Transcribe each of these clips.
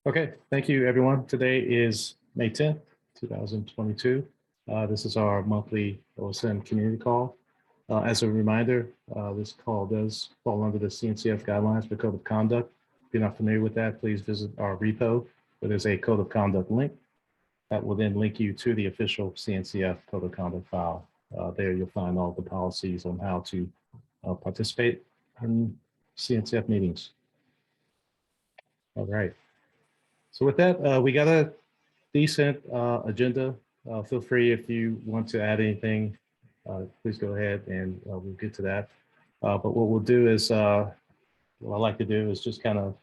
Okay, thank you, everyone. Today is May 10th, 2022. This is our monthly OSM community call. As a reminder, this call does fall under the CNCF guidelines for code of conduct. If you're not familiar with that, please visit our repo where there's a code of conduct link that will then link you to the official CNCF code of conduct file. There you'll find all the policies on how to participate in CNCF meetings. All right. So with that, we got a decent agenda. Feel free if you want to add anything, please go ahead and we'll get to that. But what we'll do is, what I like to do is just kind of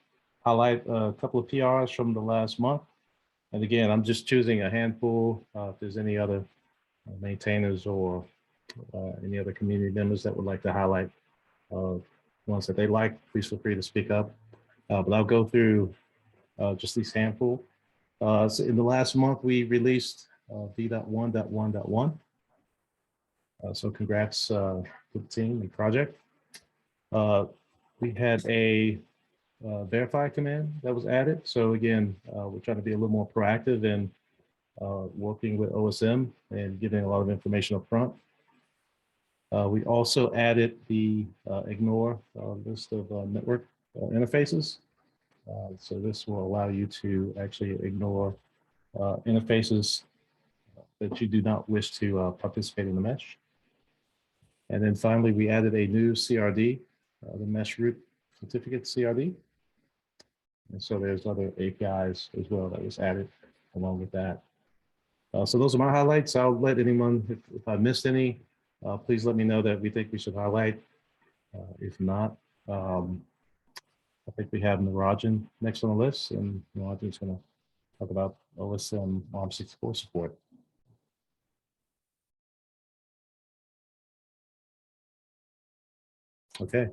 highlight a couple of PRs from the last month. And again, I'm just choosing a handful. If there's any other maintainers or any other community members that would like to highlight ones that they like, please feel free to speak up. But I'll go through just these handful. So in the last month, we released v.1.1.1. So congrats to the team and project. We had a verify command that was added. So again, we're trying to be a little more proactive in working with OSM and giving a lot of information up front. We also added the ignore list of network interfaces. So this will allow you to actually ignore interfaces that you do not wish to participate in the mesh. And then finally, we added a new CRD, the mesh root certificate CRD. And so there's other APIs as well that was added along with that. So those are my highlights. I'll let anyone, if I missed any, please let me know that we think we should highlight. If not, I think we have Narajan next on the list, and Narajan's going to talk about OSM ARM64 support. Okay,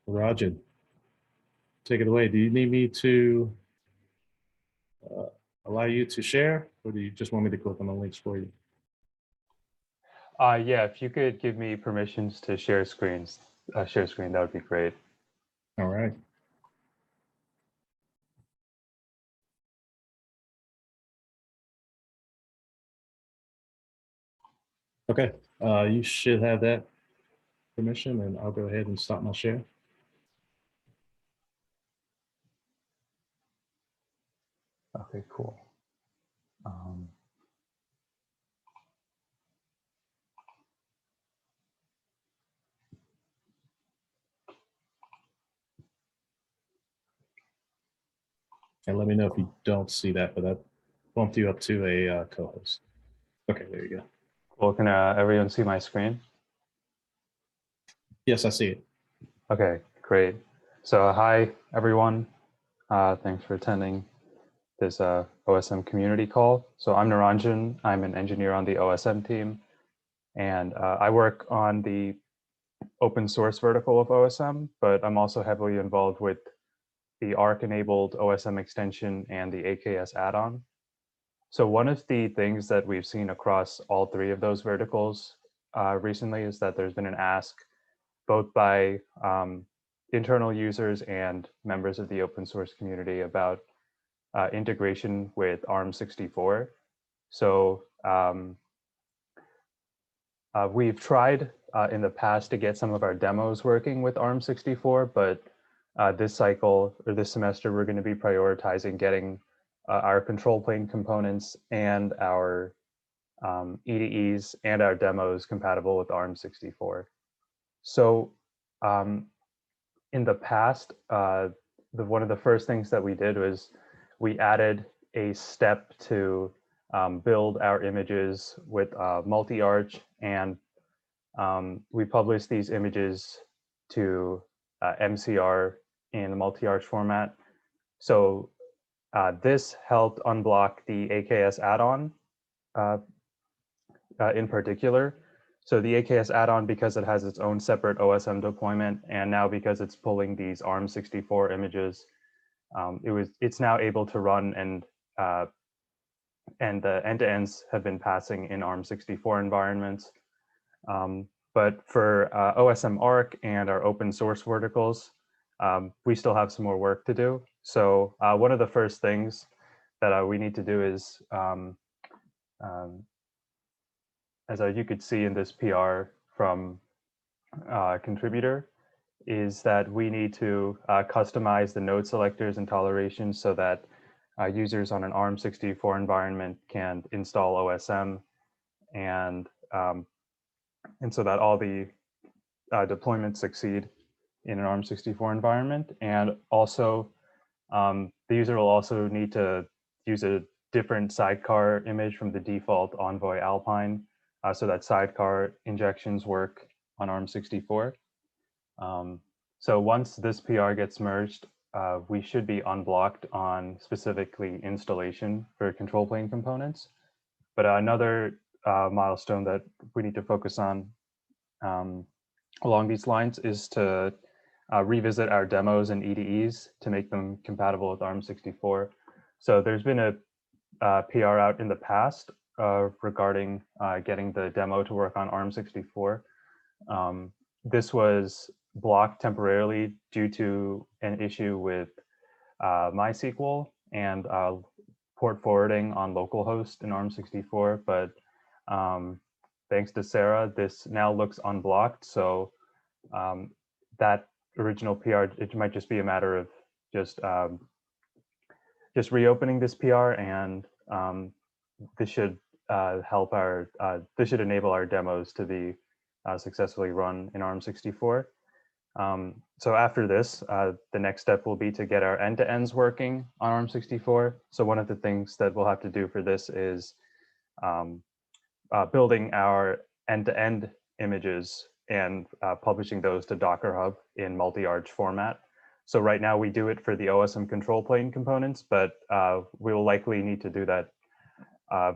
Narajan, take it away. Do you need me to allow you to share, or do you just want me to click on the links for you? Yeah, if you could give me permissions to share screen, that would be great. All right. Okay, you should have that permission, and I'll go ahead and stop my share. Okay, cool. And let me know if you don't see that, but that bumped you up to a co-host. Okay, there you go. Well, can everyone see my screen? Yes, I see it. Okay, great. So hi, everyone. Thanks for attending this OSM community call. So I'm Naranjan. I'm an engineer on the OSM team, and I work on the open source vertical of OSM, but I'm also heavily involved with the ARC-enabled OSM extension and the AKS add-on. So one of the things that we've seen across all three of those verticals recently is that there's been an ask both by internal users and members of the open source community about integration with ARM64. So we've tried in the past to get some of our demos working with ARM64, but this cycle or this semester, we're going to be prioritizing getting our control plane components and our EDEs and our demos compatible with ARM64. So in the past, one of the first things that we did was we added a step to build our images with multi-arch, and we published these images to MCR in the multi-arch format. So this helped unblock the AKS add-on in particular. So the AKS add-on, because it has its own separate OSM deployment, and now because it's pulling these ARM64 images, it's now able to run, and the end-to-ends have been passing in ARM64 environments. But for OSM ARC and our open source verticals, we still have some more work to do. So one of the first things that we need to do is, as you could see in this PR from contributor, is that we need to customize the node selectors and tolerations so that users on an ARM64 environment can install OSM, and so that all the deployments succeed in an ARM64 environment. And also, the user will also need to use a different sidecar image from the default Envoy Alpine, so that sidecar injections work on ARM64. So once this PR gets merged, we should be unblocked on specifically installation for control plane components. But another milestone that we need to focus on along these lines is to revisit our demos and EDEs to make them compatible with ARM64. So there's been a PR out in the past regarding getting the demo to work on ARM64. This was blocked temporarily due to an issue with MySQL and port forwarding on localhost in ARM64, but thanks to Sarah, this now looks unblocked. So that original PR, it might just be a matter of just reopening this PR, and this should help our, this should enable our demos to be successfully run in ARM64. So after this, the next step will be to get our end-to-ends working on ARM64. So one of the things that we'll have to do for this is building our end-to-end images and publishing those to Docker Hub in multi-arch format. So right now we do it for the OSM control plane components, but we will likely need to do that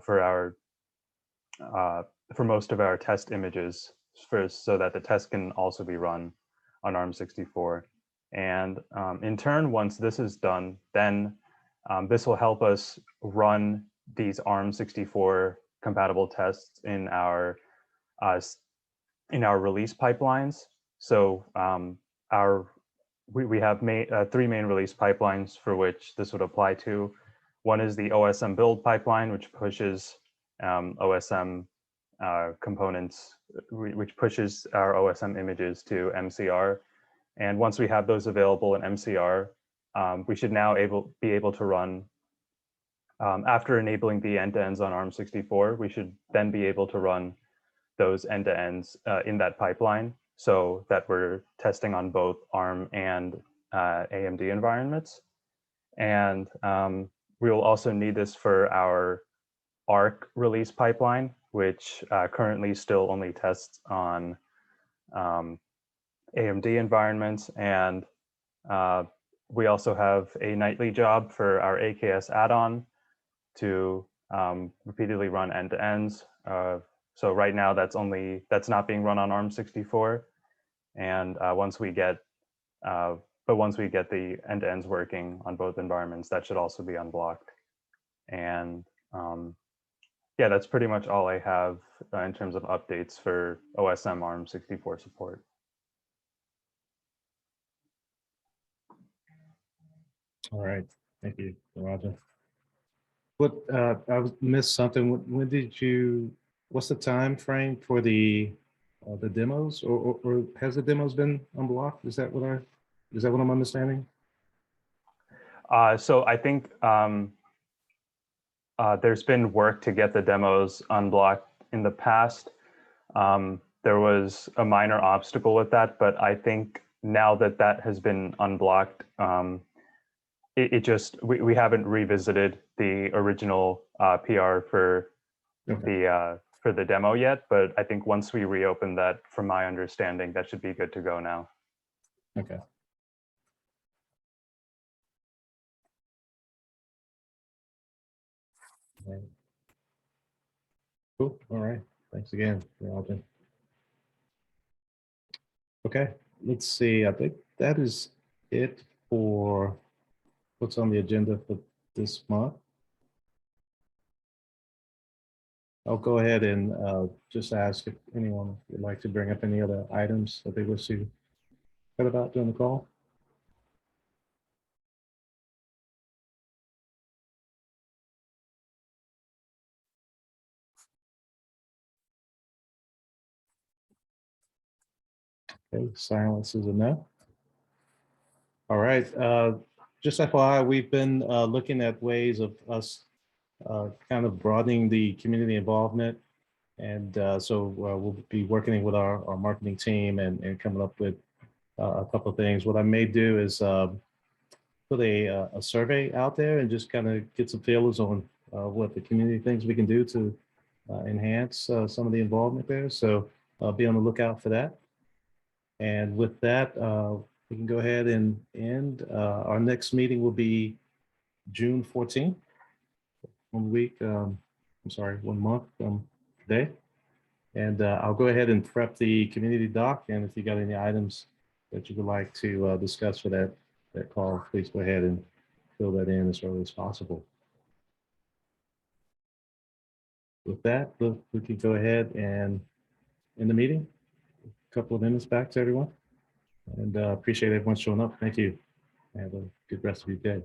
for most of our test images first, so that the test can also be run on ARM64. And in turn, once this is done, then this will help us run these ARM64 compatible tests in our release pipelines. So we have three main release pipelines for which this would apply to. One is the OSM build pipeline, which pushes OSM components, which pushes our OSM images to MCR. And once we have those available in MCR, we should now be able to run, after enabling the end-to-ends on ARM64, we should then be able to run those end-to-ends in that pipeline, so that we're testing on both ARM and AMD environments. And we will also need this for our ARC release pipeline, which currently still only tests on AMD environments. And we also have a nightly job for our AKS add-on to repeatedly run end-to-ends. So right now that's not being run on ARM64. And once we get the end-to-ends working on both environments, that should also be unblocked. And yeah, that's pretty much all I have in terms of updates for OSM ARM64 support. All right, thank you, Roger. What I missed something. When did you? What's the time frame for the demos, or has the demos been unblocked? Is that what I'm understanding? So I think there's been work to get the demos unblocked in the past. There was a minor obstacle with that, but I think now that that has been unblocked, we haven't revisited the original PR for the demo yet. But I think once we reopen that, from my understanding, that should be good to go now. Okay. All right. Cool. All right. Thanks again, Alvin. Okay, let's see. I think that is it for what's on the agenda for this month. I'll go ahead and just ask if anyone would like to bring up any other items that they wish to talk about during the call. Okay, silence is a no. All right, just FYI, we've been looking at ways of us kind of broadening the community involvement. And so we'll be working with our marketing team and coming up with a couple of things. What I may do is put a survey out there and just kind of get some feelers on what the community thinks we can do to enhance some of the involvement there. So be on the lookout for that. And with that, we can go ahead and end. Our next meeting will be June 14th, 1 week, I'm sorry, 1 month from today. And I'll go ahead and prep the community doc. And if you got any items that you would like to discuss for that call, please go ahead and fill that in as early as possible. With that, we can go ahead and end the meeting. A couple of minutes back to everyone. And appreciate everyone showing up. Thank you. Have a good rest of your day.